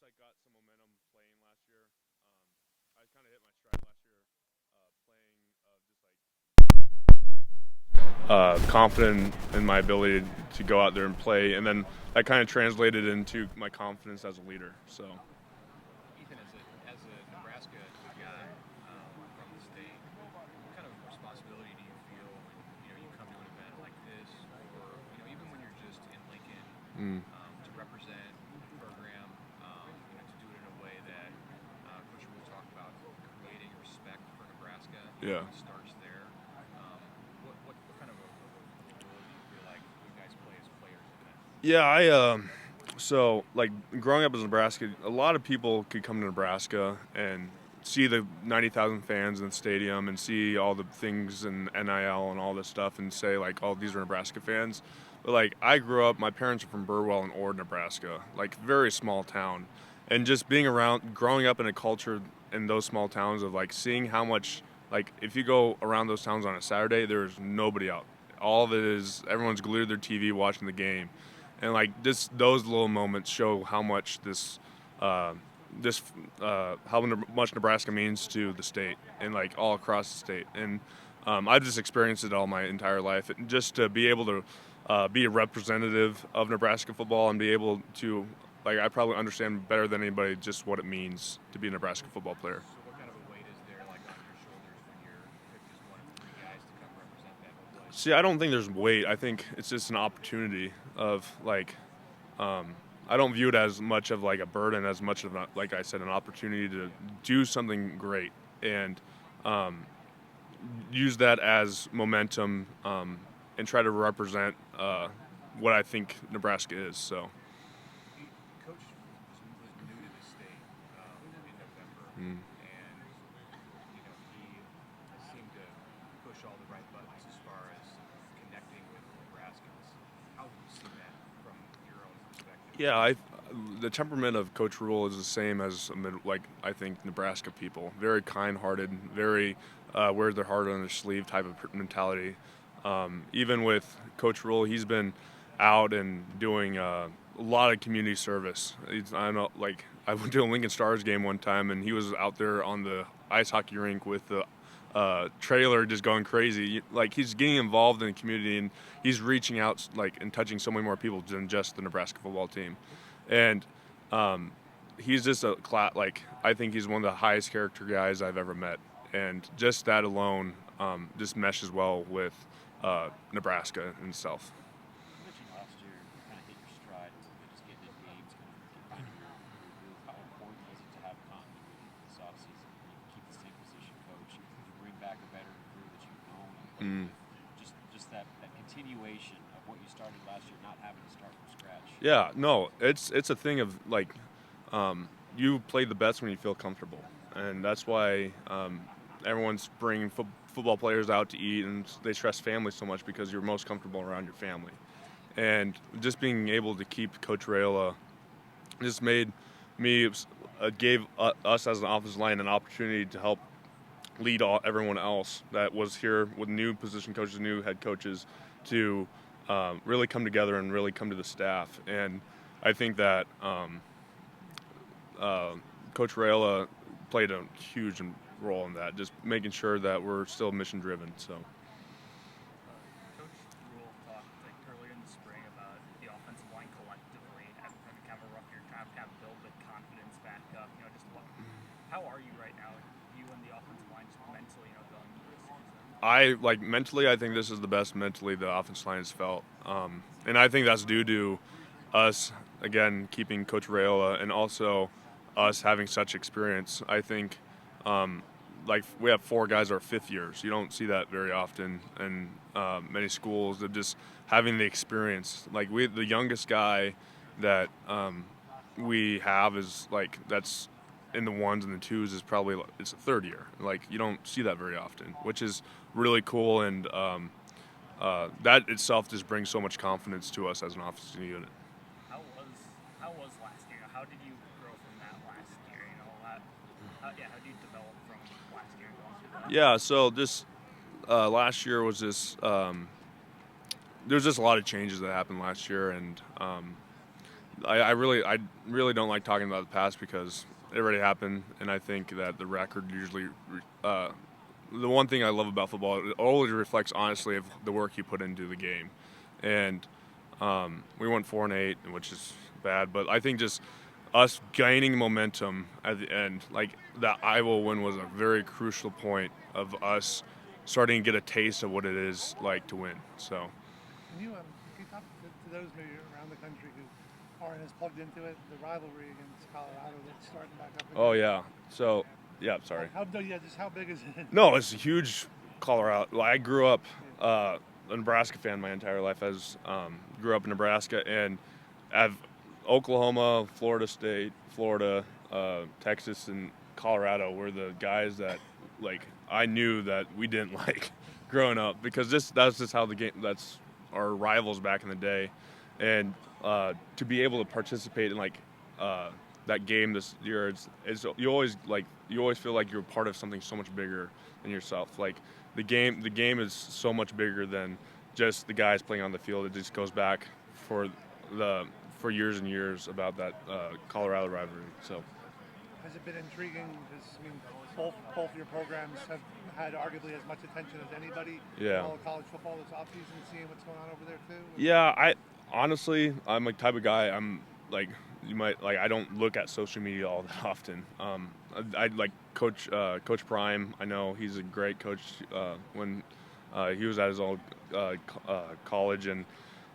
like got some momentum playing last year. I kind of hit my stride last year, playing confident in my ability to go out there and play, and then that kind of translated into my confidence as a leader. So. Ethan, as a Nebraska guy from the state, what kind of responsibility do you feel when you come to an event like this, or even when you're just in Lincoln, to represent the program, to do it in a way that Coach Rule talked about creating respect for Nebraska? Yeah. It starts there. What kind of a role do you feel like you guys play as players in that? Yeah, so like growing up as Nebraska, a lot of people could come to Nebraska and see the 90,000 fans in the stadium and see all the things and NIL and all this stuff and say like, oh, these are Nebraska fans. But like I grew up, my parents are from Burwell and Ord, Nebraska, like very small town, and just being around, growing up in a culture in those small towns of like seeing how much, like if you go around those towns on a Saturday, there's nobody out. All of it is everyone's glued to their TV watching the game. And like those little moments show how much how much Nebraska means to the state and like all across the state. And I've just experienced it all my entire life. And just to be able to be a representative of Nebraska football and be able to, like, I probably understand better than anybody just what it means to be a Nebraska football player. So what kind of a weight is there, like on your shoulders when you're picked as one of three guys to come represent that whole place? See, I don't think there's weight. I think it's just an opportunity of like, I don't view it as much of like a burden as much of like I said, an opportunity to do something great and use that as momentum and try to represent what I think Nebraska is. So. Coach was new to the state in November, Mm. and he seemed to push all the right buttons as far as connecting with Nebraskans. How have you seen that from your own perspective? Yeah, the temperament of Coach Rule is the same as like I think Nebraska people. Very kind-hearted, very wear their heart on their sleeve type of mentality. Even with Coach Rule, he's been out and doing a lot of community service. I know, like I went to a Lincoln Stars game one time, and he was out there on the ice hockey rink with the trailer just going crazy. Like he's getting involved in the community and he's reaching out like and touching so many more people than just the Nebraska football team. And he's just like I think he's one of the highest character guys I've ever met. And just that alone just meshes well with Nebraska itself. You mentioned last year you kind of hit your stride and just getting in games, kind of getting back to your groove. How important is it to have continuity this offseason? You can keep the same position coach, you bring back a veteran crew that you've known and played with. Just that continuation of what you started last year, not having to start from scratch. Yeah, no, it's a thing of like you play the best when you feel comfortable, and that's why everyone's bringing football players out to eat, and they stress family so much because you're most comfortable around your family. And just being able to keep Coach Rayola just made me gave us as an offensive line an opportunity to help lead everyone else that was here with new position coaches, new head coaches, to really come together and really come to the staff. And I think that Coach Rayola played a huge role in that, just making sure that we're still mission driven. So. Coach Rule talked like earlier in the spring about the offensive line collectively having kind of a rough year, trying to kind of build the confidence back up. How are you right now, you and the offensive line, just mentally, going into this season? Mentally, I think this is the best mentally the offensive line has felt, and I think that's due to us again keeping Coach Rayola and also us having such experience. I think. Like we have 4 guys that are fifth years. You don't see that very often in many schools. Of just having the experience. Like the youngest guy that we have is like that's in the 1s and the 2s is probably it's a third year. Like you don't see that very often, which is really cool, and that itself just brings so much confidence to us as an offensive unit. How was last year? How did you grow from that last year? How did you develop from last year going through that? Yeah, so this last year was there's just a lot of changes that happened last year, and I really don't like talking about the past because it already happened, and I think that the record usually. The one thing I love about football, it always reflects honestly of the work you put into the game, and we went 4-8, which is bad, but I think just us gaining momentum at the end, like that Iowa win was a very crucial point of us starting to get a taste of what it is like to win. So. Can you talk to those maybe around the country who aren't as plugged into it, the rivalry against Colorado that's starting back up again? Oh yeah. So yeah. Sorry. Just how big is it? No, it's a huge Colorado. Like, I grew up a Nebraska fan my entire life. Grew up in Nebraska, and I've Oklahoma, Florida State, Florida, Texas, and Colorado were the guys that like I knew that we didn't like growing up because that's just how the game. That's our rivals back in the day, and to be able to participate in that game this year, you always feel like you're part of something so much bigger than yourself. Like the game is so much bigger than just the guys playing on the field. It just goes back for years and years about that Colorado rivalry. So. Has it been intriguing? Because I mean, both your programs have had arguably as much attention as anybody in all of college football this offseason, seeing what's going on over there too. Yeah, I'm a type of guy. I'm like I don't look at social media all that often. I like Coach Prime. I know he's a great coach when he was at his old college, and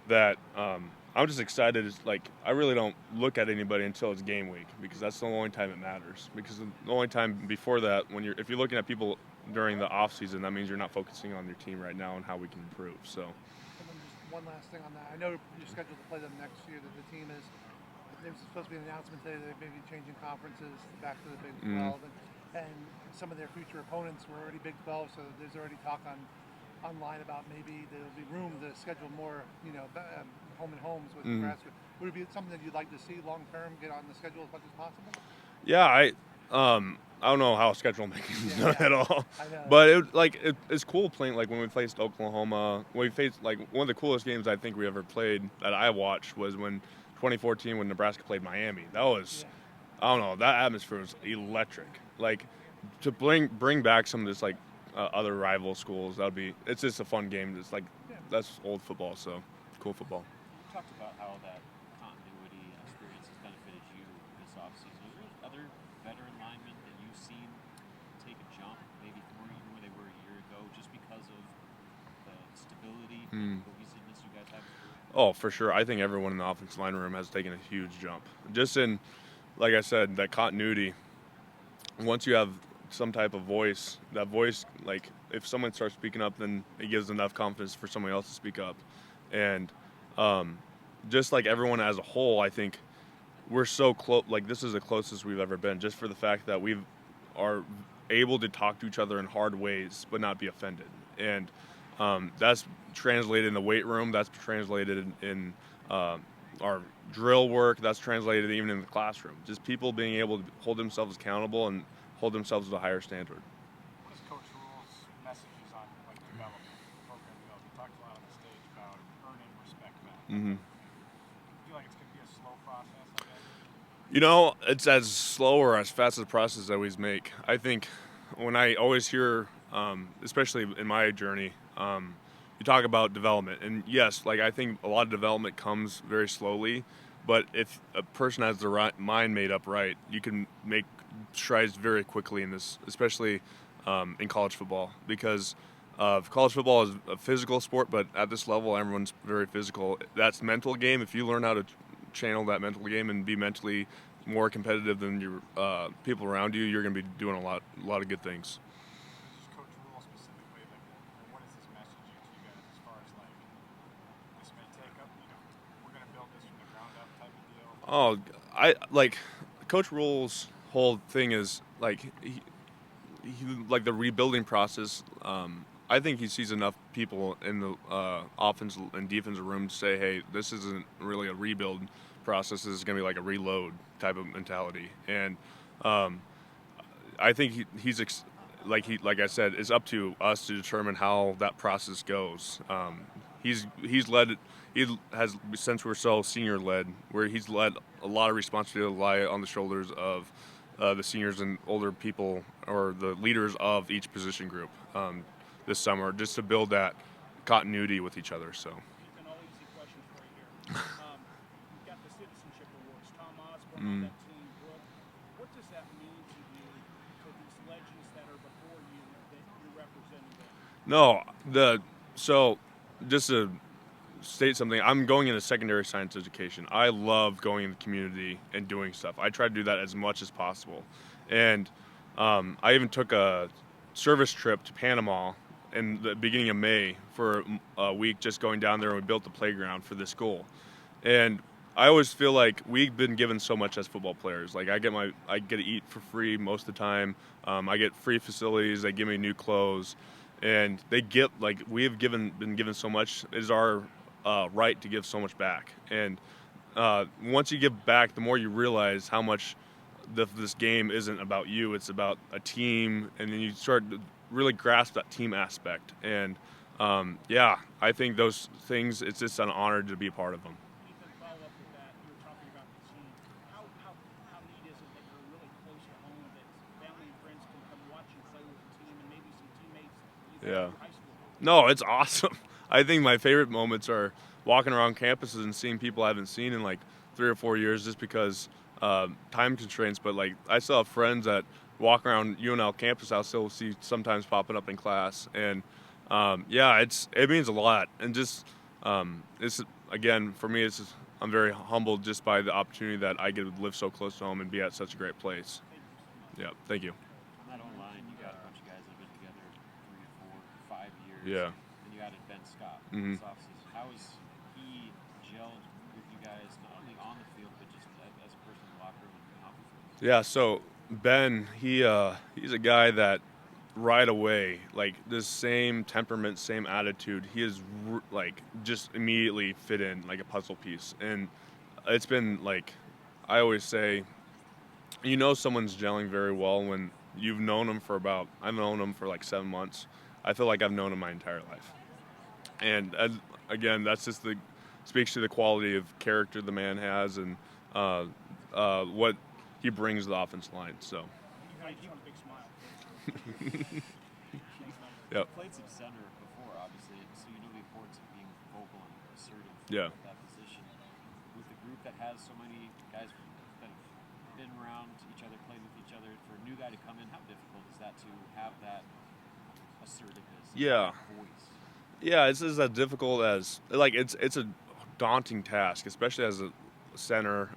that I'm just excited. I really don't look at anybody until it's game week because that's the only time it matters. Because the only time before that, if you're looking at people during the off season, that means you're not focusing on your team right now and how we can improve. So. And then just one last thing on that. I know you're scheduled to play them next year. That the team is. There's supposed to be an announcement today that they may be changing conferences back to the Big 12, and some of their future opponents were already Big 12, so there's already talk online about maybe there'll be room to schedule more, home and homes with Nebraska. Would it be something that you'd like to see long term get on the schedule as much as possible? Yeah, I don't know how schedule making is done at all, I know. but it's cool playing when we faced Oklahoma. When we faced one of the coolest games I think we ever played that I watched was when 2014 when Nebraska played Miami. That was I don't know, that atmosphere was electric. To bring back some of this other rival schools, it's just a fun game. That's old football, so cool football. You talked about how that continuity and experience has benefited you this offseason. Are there other veteran linemen that you've seen take a jump, maybe from where they were a year ago, just because of the stability and cohesiveness you guys have? Oh, for sure. I think everyone in the offensive line room has taken a huge jump. Just in, like I said, that continuity. Once you have some type of voice, that voice, if someone starts speaking up, then it gives enough confidence for someone else to speak up. And just like everyone as a whole, I think we're so close. This is the closest we've ever been, just for the fact that we are able to talk to each other in hard ways, but not be offended. And that's translated in the weight room. That's translated in our drill work. That's translated even in the classroom. Just people being able to hold themselves accountable and hold themselves to a higher standard. What is Coach Rule's messages on development program development? He talked a lot on the stage about earning respect back. Mm-hmm. Do you feel like it's going to be a slow process, I guess? It's as slow or as fast as the process I always make. I think when I always hear, especially in my journey, you talk about development. And yes, I think a lot of development comes very slowly, but if a person has their mind made up right, you can make strides very quickly in this, especially in college football, because college football is a physical sport, but at this level, everyone's very physical. That's mental game. If you learn how to channel that mental game and be mentally more competitive than your people around you, you're going to be doing a lot of good things. Just Coach Rule specifically, what is his message to you guys as far as this may take up, we're going to build this from the ground up type of deal? Coach Rule's whole thing is he the rebuilding process. I think he sees enough people in the offense and defensive room to say, hey, this isn't really a rebuild process. This is going to be a reload type of mentality. And I think he's like I said, it's up to us to determine how that process goes. He's led he has, since we're so senior led, where he's let a lot of responsibility lie on the shoulders of the seniors and older people or the leaders of each position group this summer, just to build that continuity with each other. So. Ethan, all easy questions for you here. You've got the citizenship awards. Tom Osborne on that team. Brooke, what does that mean to you, to these legends that are before you that you're representing them? No, so just to state something, I'm going into secondary science education. I love going in the community and doing stuff. I try to do that as much as possible. And I even took a service trip to Panama in the beginning of May for a week, just going down there, and we built the playground for this goal. And I always feel like we've been given so much as football players. Like I get to eat for free most of the time. I get free facilities. They give me new clothes, and they get like been given so much. It is our right to give so much back. And once you give back, the more you realize how much this game isn't about you. It's about a team, and then you start to really grasp that team aspect. And I think those things, it's just an honor to be a part of them. Ethan, follow up with that. You were talking about the team. How neat is it that you're really close to home, that family and friends can come watch you play with the team, and maybe some teammates that you had in high school? No, it's awesome. I think my favorite moments are walking around campuses and seeing people I haven't seen in like 3 or 4 years, just because time constraints. But like I still have friends that walk around UNL campus I'll still see sometimes popping up in class. And it means a lot. And just it's, again, for me, I'm very humbled just by the opportunity that I get to live so close to home and be at such a great place. Yeah, thank you. On that online, you got a bunch of guys that have been together 3, 4, 5 years. Yeah. And you added Ben Scott Mhm. this offseason. How has he gelled with you guys, not only on the field, but just as a person in the locker room and off the field? Yeah, so Ben, he's a guy that right away, like this same temperament, same attitude, he is like just immediately fit in like a puzzle piece. And it's been like, I always say, someone's gelling very well when I've known him for like 7 months. I feel like I've known him my entire life. And again, that's just speaks to the quality of character the man has, and what he brings to the offensive line. So. You keep a big smile. Yep. You played some center before, obviously, so you know the importance of being vocal and assertive Yeah. at that position. With the group that has so many guys that have been around each other, played with each other, for a new guy to come in, how difficult is that to have that assertiveness, Yeah. that voice? Yeah, it's as difficult as like it's a daunting task, especially as a center.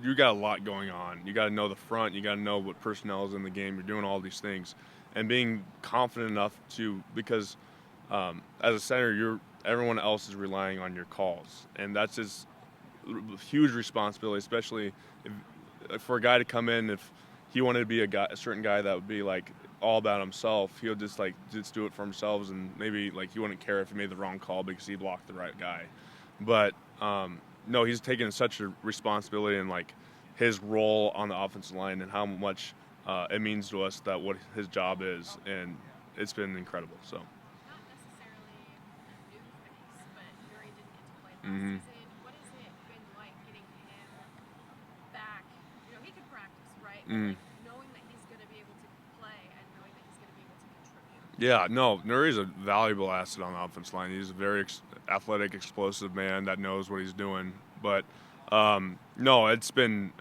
You got a lot going on. You got to know the front. You got to know what personnel is in the game. You're doing all these things, and being confident enough because as a center, everyone else is relying on your calls, and that's just a huge responsibility, especially for a guy to come in. If he wanted to be a certain guy that would be like all about himself, he'll just do it for himself, and maybe like he wouldn't care if he made the wrong call because he blocked the right guy. But no, he's taken such a responsibility and like his role on the offensive line and how much it means to us, that what his job is, and it's been incredible. So. Not necessarily a new face, but Yuri didn't get to play last Mhm. season. What has it been like getting him back? He could practice, right? But like knowing that he's going to be able to play and knowing that he's going to be able to contribute. Yeah, no, Nuri's a valuable asset on the offense line. He's a very athletic, explosive man that knows what he's doing. But no, it's been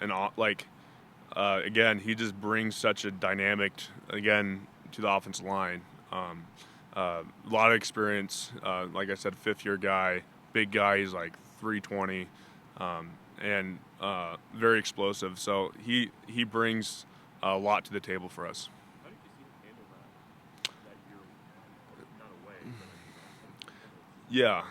again, he just brings such a dynamic to the offensive line. A lot of experience. Like I said, 5th-year guy, big guy. He's like 320, and very explosive. So he brings a lot to the table for us. How did you see him handle that year? Not away, but Yeah,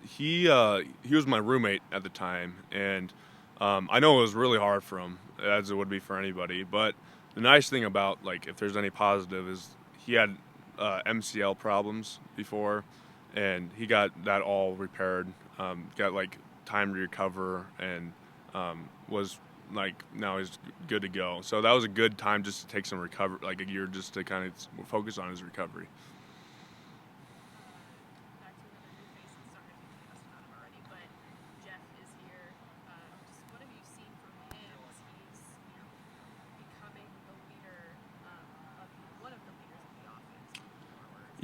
he was my roommate at the time, and I know it was really hard for him, as it would be for anybody. But the nice thing about, like, if there's any positive, is he had MCL problems before, and he got that all repaired. Got like time to recover, and was like, now he's good to go. So that was a good time just to take some recovery, like a year, just to kind of focus on his recovery. Back to another new face and started to be tested on him already.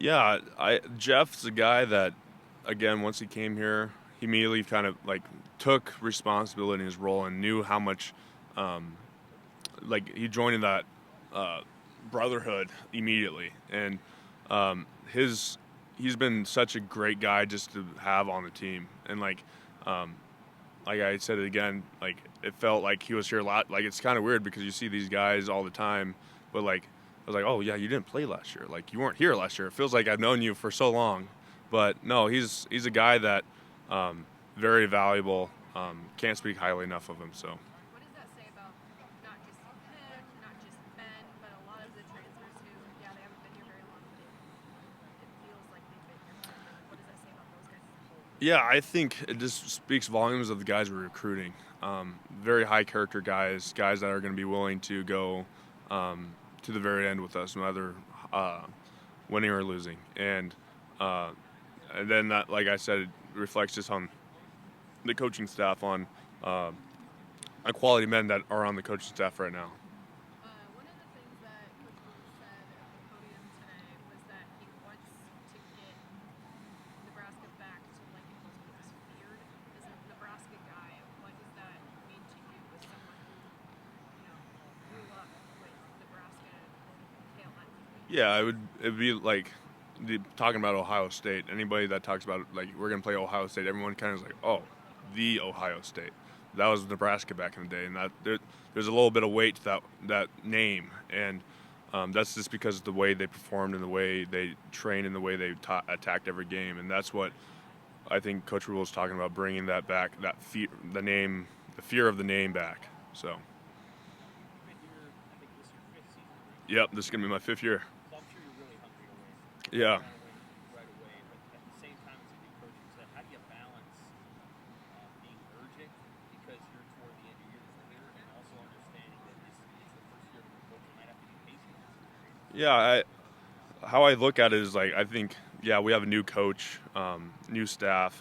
Yeah, Jeff's a guy that, again, once he came here, he immediately kind of like took responsibility in his role and knew how much, like he joined in that Brotherhood immediately, and he's been such a great guy just to have on the team, and like I said it again, like it felt like he was here a lot. Like it's kind of weird because you see these guys all the time, but like I was like, oh yeah, you didn't play last year. Like you weren't here last year. It feels like I've known you for so long, but no, he's a guy that very valuable. Can't speak highly enough of him. So. What does that say about not just him, not just Ben, but a lot of the transfers who, yeah, they haven't been here very long, but it feels like they've been here forever. What does that say about those guys? Yeah, I think it just speaks volumes of the guys we're recruiting. Very high character guys that are going to be willing to go to the very end with us, no matter winning or losing. And then that, like I said, it reflects just on the coaching staff, on quality men that are on the coaching staff right now. One of the things that Coach Rule said at the podium today was that he wants to get Nebraska back to like it was when it was feared. As a Nebraska guy, what does that mean to you as someone who, grew up with Nebraska tail end? Yeah, it'd be like talking about Ohio State. Anybody that talks about like we're gonna play Ohio State, everyone kind of is like, oh, the Ohio State. That was Nebraska back in the day, and that there's a little bit of weight to that name, and that's just because of the way they performed and the way they trained and the way they attacked every game, and that's what I think Coach Rule is talking about, bringing that back, that fear, the fear of the name back. So. Yep, this is gonna be my 5th year. So I'm sure you're really hungry to win. Yeah. You want to win right away, but at the same time, as a new coaching staff, how do you balance being urgent because you're toward the end of your career, and also understanding that this is the first year of the coach, you might have to be patient. Yeah, how I look at it is like I think we have a new coach, new staff,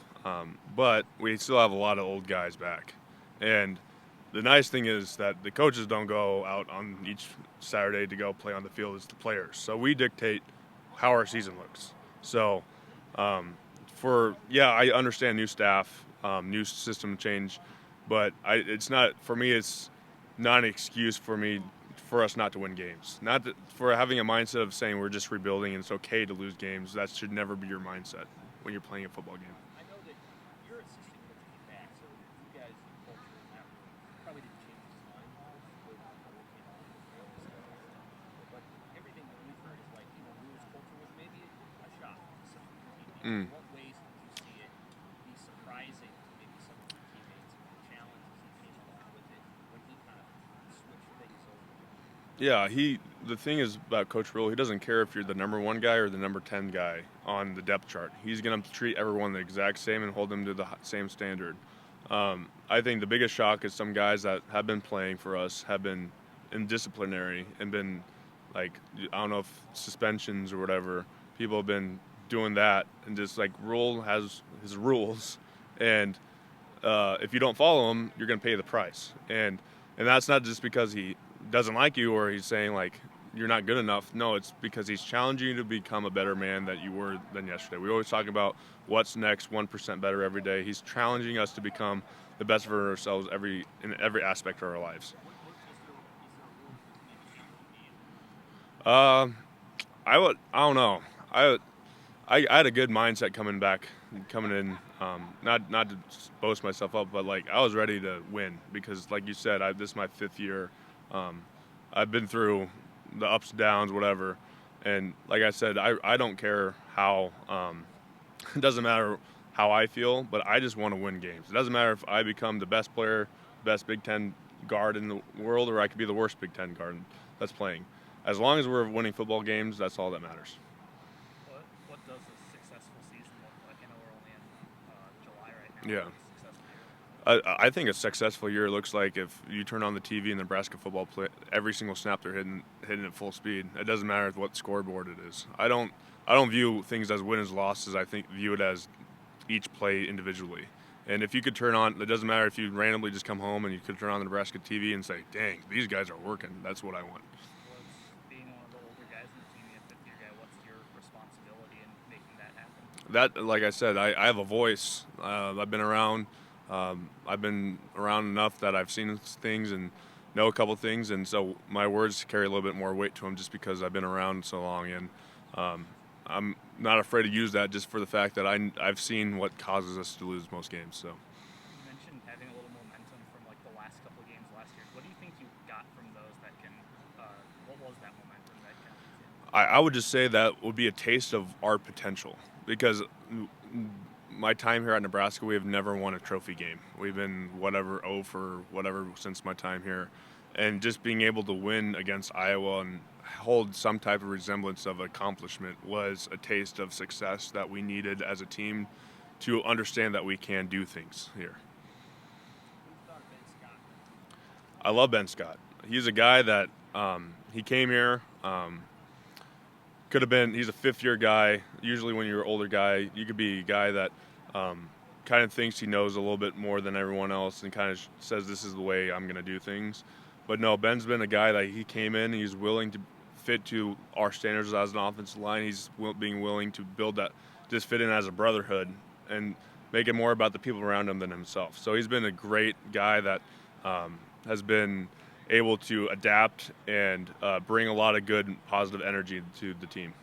but we still have a lot of old guys back, and the nice thing is that the coaches don't go out on each Saturday to go play on the field as the players. So we dictate how our season looks. So I understand new staff, new system change, but it's not for me. It's not an excuse for us not to win games. Not that, for having a mindset of saying we're just rebuilding and it's okay to lose games. That should never be your mindset when you're playing a football game. I know that your assistant coach came back, so you guys' culture in that room probably didn't change his mind with but everything that we've heard is like, Rule's culture was maybe a shock to some of your teammates. In what ways did you see it be surprising to maybe some of your teammates and the challenges that came along with it when he kind of switched things over? Yeah, the thing is about Coach Rule, he doesn't care if you're the number 1 guy or the number 10 guy on the depth chart. He's going to treat everyone the exact same and hold them to the same standard. I think the biggest shock is some guys that have been playing for us have been in disciplinary and been like, I don't know if suspensions or whatever. People have been doing that, and just like Rule has his rules, and if you don't follow them, you're going to pay the price. And that's not just because he doesn't like you or he's saying like you're not good enough. No, it's because he's challenging you to become a better man that you were than yesterday. We always talk about what's next, 1% better every day. He's challenging us to become the best version of ourselves in every aspect of our lives. I don't know. I had a good mindset coming in. Not to boast myself up, but like I was ready to win because, like you said, this is my 5th year. I've been through the ups and downs, whatever, and like I said, I don't care how. It doesn't matter how I feel, but I just want to win games. It doesn't matter if I become the best player, best Big Ten guard in the world, or I could be the worst Big Ten guard that's playing. As long as we're winning football games, that's all that matters. What does a successful season look like? I know we're only in July right now. Yeah. I think a successful year looks like if you turn on the TV and Nebraska football play every single snap they're hitting at full speed. It doesn't matter what scoreboard it is. I don't view things as wins losses. I view it as each play individually. And if you could turn on, it doesn't matter if you randomly just come home and you could turn on the Nebraska TV and say, "Dang, these guys are working." That's what I want. Being one of the older guys in the team, the 5th year guy, what's your responsibility that, like I said, I have a voice. I've been around. I've been around enough that I've seen things and know a couple things, and so my words carry a little bit more weight to them just because I've been around so long. And I'm not afraid to use that just for the fact that I've seen what causes us to lose most games. So. You mentioned having a little momentum from like the last couple of games last year. What do you think you got from those that can? What was that momentum that kind of? I would just say that would be a taste of our potential because my time here at Nebraska, we have never won a trophy game. We've been whatever 0 for whatever since my time here, and just being able to win against Iowa and hold some type of resemblance of accomplishment was a taste of success that we needed as a team to understand that we can do things here. I love Ben Scott. He's a guy that he came here. Could have been. He's a fifth-year guy. Usually, when you're an older guy, you could be a guy that kind of thinks he knows a little bit more than everyone else, and kind of says, "This is the way I'm going to do things." But no, Ben's been a guy that he came in. He's willing to fit to our standards as an offensive line. He's being willing to build that, just fit in as a brotherhood, and make it more about the people around him than himself. So he's been a great guy that has been able to adapt and bring a lot of good and positive energy to the team.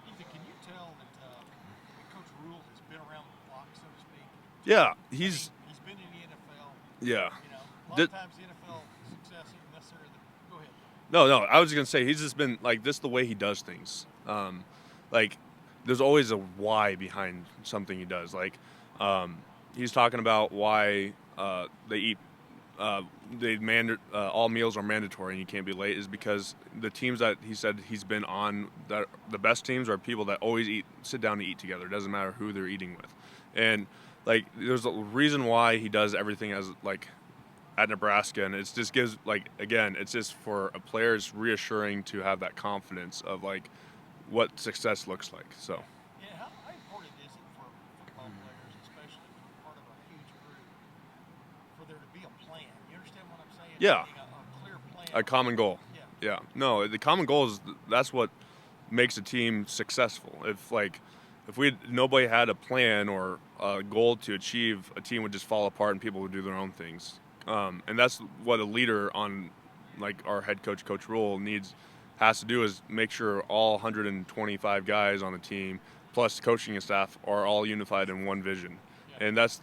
Ethan, can you tell that Coach Rule has been around the block, so to speak? Yeah, he's been in the NFL. Yeah. You know, a lot of times the NFL success isn't necessarily go ahead. No, I was gonna say he's just been like this the way he does things. Like there's always a why behind something he does. Like he's talking about why they eat. All meals are mandatory and you can't be late is because the teams that he said he's been on, that the best teams are people that always sit down to eat together. It doesn't matter who they're eating with. And like there's a reason why he does everything as like at Nebraska, and it just gives like again, it's just for a player, it's reassuring to have that confidence of like what success looks like. So Yeah, how important is it for football players, especially when you're part of a huge group, for there to be a plan? You understand what I'm saying? Yeah. A clear plan. a common goal. Yeah. No, the common goal is that's what makes a team successful. If nobody had a plan or a goal to achieve, a team would just fall apart and people would do their own things. And that's what a leader on like our head coach, Coach Rule, has to do is make sure all 125 guys on the team plus coaching and staff are all unified in one vision. And that's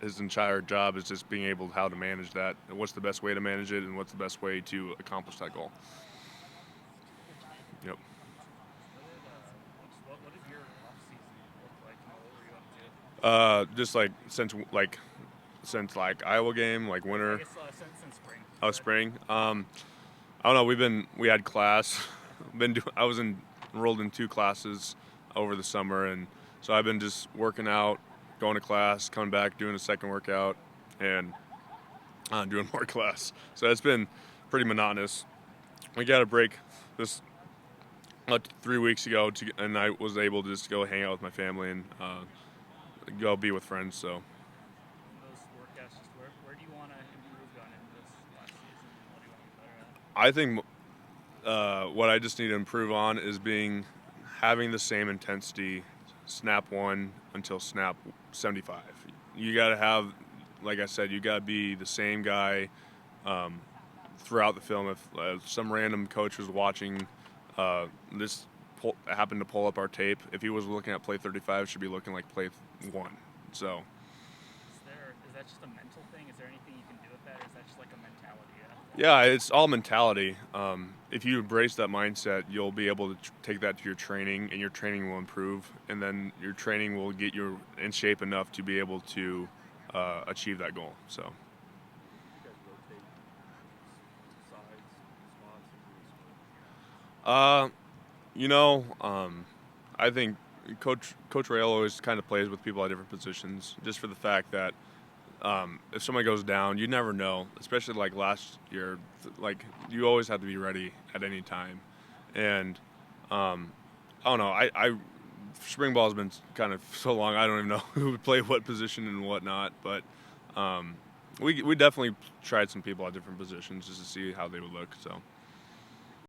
his entire job is just being able how to manage that, and what's the best way to manage it, and what's the best way to accomplish that goal. Yep. What did your off season look like? What were you up to? Just since Iowa game, like winter. I guess since spring. Oh, spring. I don't know. We had class. I was enrolled in 2 classes over the summer, and so I've been just working out, going to class, coming back, doing a second workout, and doing more class. So it's been pretty monotonous. We got a break this 3 weeks ago, and I was able to just go hang out with my family and go be with friends. So. Those workouts, just where do you want to improve on in this last season? What do you want to be better at? I think what I just need to improve on is having the same intensity snap 1 until snap 75. You got to have, like I said, you got to be the same guy throughout the film. If some random coach was watching happened to pull up our tape, if he was looking at play 35, it should be looking like play 1. So. Is that just a mental thing? Is there anything you can do with that, or is that just like a mentality? Yeah, it's all mentality. If you embrace that mindset, you'll be able to take that to your training, and your training will improve, and then your training will get you in shape enough to be able to achieve that goal. So. You guys rotate sides, spots, I think Coach Rail always kind of plays with people at different positions, just for the fact that if somebody goes down, you never know. Especially like last year, like you always have to be ready at any time. And I don't know. Spring ball has been kind of so long. I don't even know who would play what position and whatnot. But we definitely tried some people at different positions just to see how they would look. So.